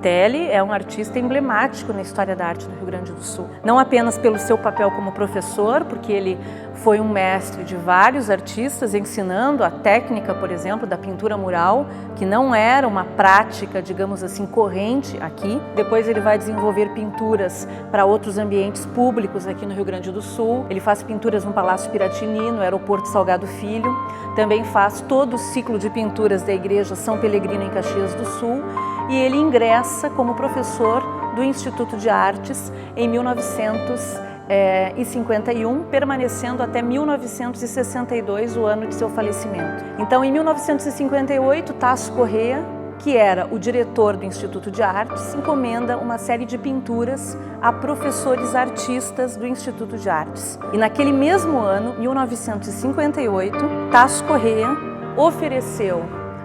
Locatelli é um artista emblemático na história da arte do Rio Grande do Sul. Não apenas pelo seu papel como professor, porque ele foi um mestre de vários artistas, ensinando a técnica, por exemplo, da pintura mural, que não era uma prática, digamos assim, corrente aqui. Depois ele vai desenvolver pinturas para outros ambientes públicos aqui no Rio Grande do Sul. Ele faz pinturas no Palácio Piratini, no Aeroporto Salgado Filho. Também faz todo o ciclo de pinturas da Igreja São Pelegrino em Caxias do Sul. E ele ingressa como professor do Instituto de Artes em 1951, permanecendo até 1962, o ano de seu falecimento. Então, em 1958, Tasso Corrêa, que era o diretor do Instituto de Artes, encomenda uma série de pinturas a professores artistas do Instituto de Artes. E naquele mesmo ano, 1958, Tasso Corrêa ofereceu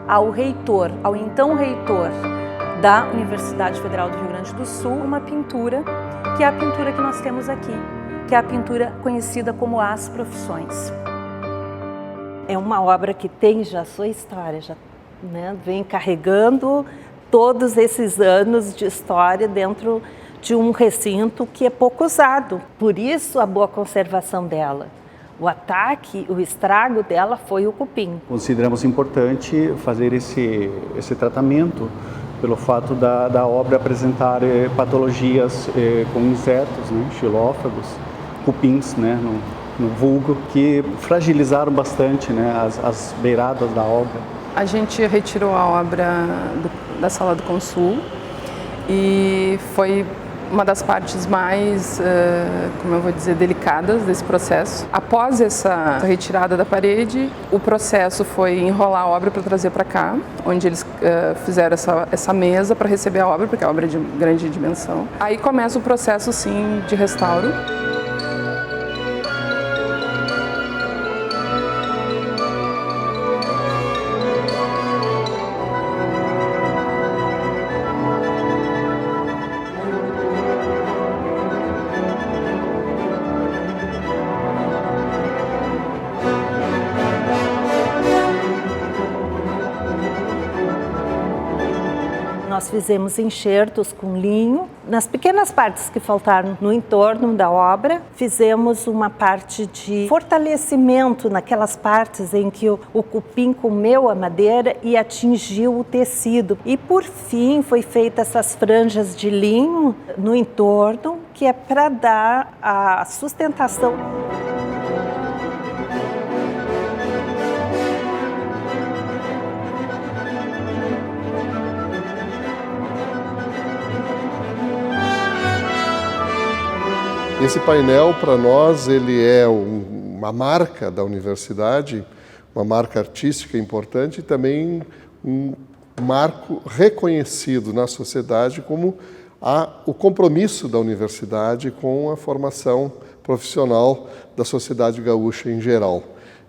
ao reitor, ao então reitor da Universidade Federal do Rio Grande do Sul, uma pintura, que é a pintura que nós temos aqui, que é a pintura conhecida como As Profissões. É uma obra que tem já sua história, já, né, vem carregando todos esses anos de história dentro de um recinto que é pouco usado. Por isso a boa conservação dela. O ataque, o estrago dela foi o cupim. Consideramos importante fazer esse tratamento pelo fato da obra apresentar patologias com insetos, né, xilófagos, cupins, né, no vulgo, que fragilizaram bastante, né, as beiradas da obra. A gente retirou a obra da sala do Consul e foi uma das partes mais, como eu vou dizer, delicadas desse processo. Após essa retirada da parede, o processo foi enrolar a obra para trazer para cá, onde eles fizeram essa mesa para receber a obra, porque a obra é de grande dimensão. Aí começa o processo, sim, de restauro. Nós fizemos enxertos com linho. Nas pequenas partes que faltaram no entorno da obra, fizemos uma parte de fortalecimento naquelas partes em que o cupim comeu a madeira e atingiu o tecido. E por fim foi feita essas franjas de linho no entorno, que é para dar a sustentação. Esse painel, para nós, ele é uma marca da universidade, uma marca artística importante e também um marco reconhecido na sociedade como o compromisso da universidade com a formação profissional da sociedade gaúcha em geral.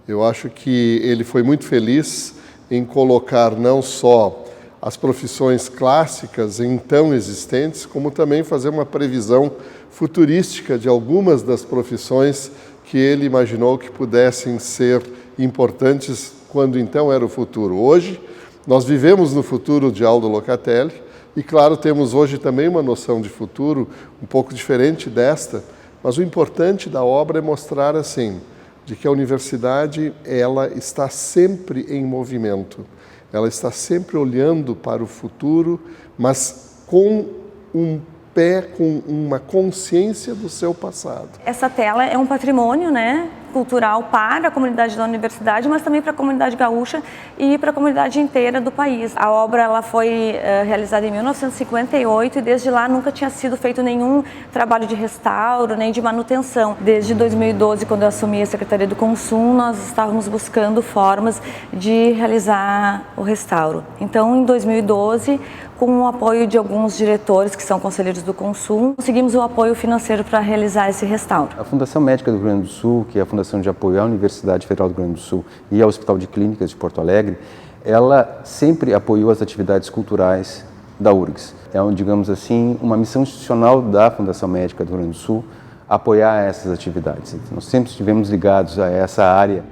Eu acho que ele foi muito feliz em colocar não só as profissões clássicas então existentes, como também fazer uma previsão futurística de algumas das profissões que ele imaginou que pudessem ser importantes quando então era o futuro. Hoje, nós vivemos no futuro de Aldo Locatelli e, claro, temos hoje também uma noção de futuro um pouco diferente desta, mas o importante da obra é mostrar, assim, de que a universidade ela está sempre em movimento. Ela está sempre olhando para o futuro, mas com um pé, com uma consciência do seu passado. Essa tela é um patrimônio, né, cultural para a comunidade da universidade, mas também para a comunidade gaúcha e para a comunidade inteira do país. A obra ela foi realizada em 1958 e desde lá nunca tinha sido feito nenhum trabalho de restauro nem de manutenção. Desde 2012, quando eu assumi a Secretaria do Consul, nós estávamos buscando formas de realizar o restauro. Então, em 2012, com o apoio de alguns diretores que são conselheiros do Consul, conseguimos o apoio financeiro para realizar esse restauro. A Fundação Médica do Rio Grande do Sul, que é a Fundação de Apoio à Universidade Federal do Rio Grande do Sul e ao Hospital de Clínicas de Porto Alegre, ela sempre apoiou as atividades culturais da URGS. É, digamos assim, uma missão institucional da Fundação Médica do Rio Grande do Sul apoiar essas atividades. Nós sempre estivemos ligados a essa área.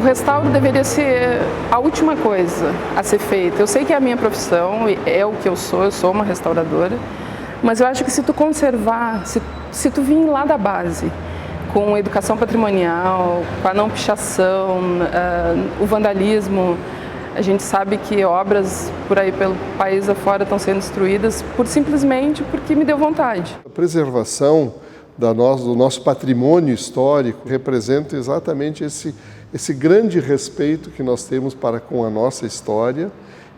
restauro deveria ser a última coisa a ser feita. Eu sei que é a minha profissão, é o que eu sou uma restauradora, mas eu acho que se tu conservar, se tu vir lá da base, com educação patrimonial, com a não pichação, o vandalismo, a gente sabe que obras por aí pelo país afora estão sendo destruídas simplesmente porque me deu vontade. A preservação do nosso patrimônio histórico representa exatamente esse grande respeito que nós temos para com a nossa história,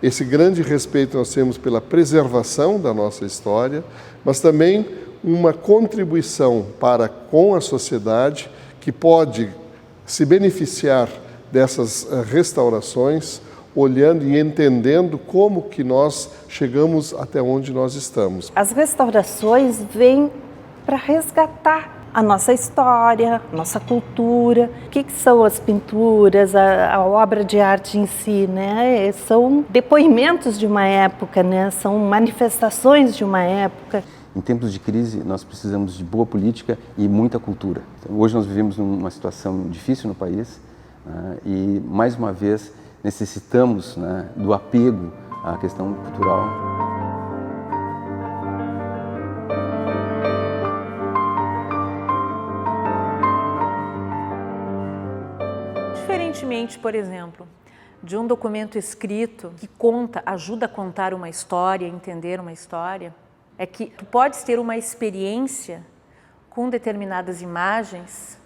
esse grande respeito que nós temos pela preservação da nossa história, mas também uma contribuição para com a sociedade que pode se beneficiar dessas restaurações, olhando e entendendo como que nós chegamos até onde nós estamos. As restaurações vêm para resgatar a nossa história, a nossa cultura. O que são as pinturas, a obra de arte em si, né? São depoimentos de uma época, né? São manifestações de uma época. Em tempos de crise, nós precisamos de boa política e muita cultura. Então, hoje nós vivemos numa situação difícil no país, né? E, mais uma vez, necessitamos, né, do apego à questão cultural. Diferentemente, por exemplo, de um documento escrito que ajuda a contar uma história, entender uma história, é que tu podes ter uma experiência com determinadas imagens,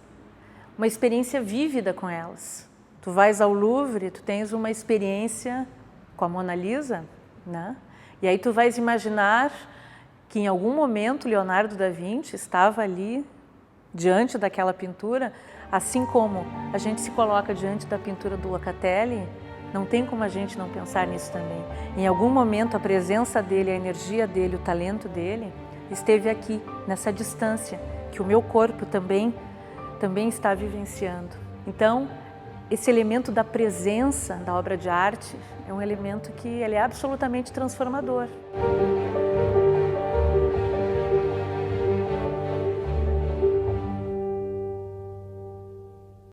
uma experiência vívida com elas. Tu vais ao Louvre, tu tens uma experiência com a Mona Lisa, né? E aí tu vais imaginar que em algum momento Leonardo da Vinci estava ali diante daquela pintura, assim como a gente se coloca diante da pintura do Locatelli, não tem como a gente não pensar nisso também. Em algum momento a presença dele, a energia dele, o talento dele esteve aqui, nessa distância, que o meu corpo também está vivenciando. Então, esse elemento da presença da obra de arte é um elemento que ele é absolutamente transformador.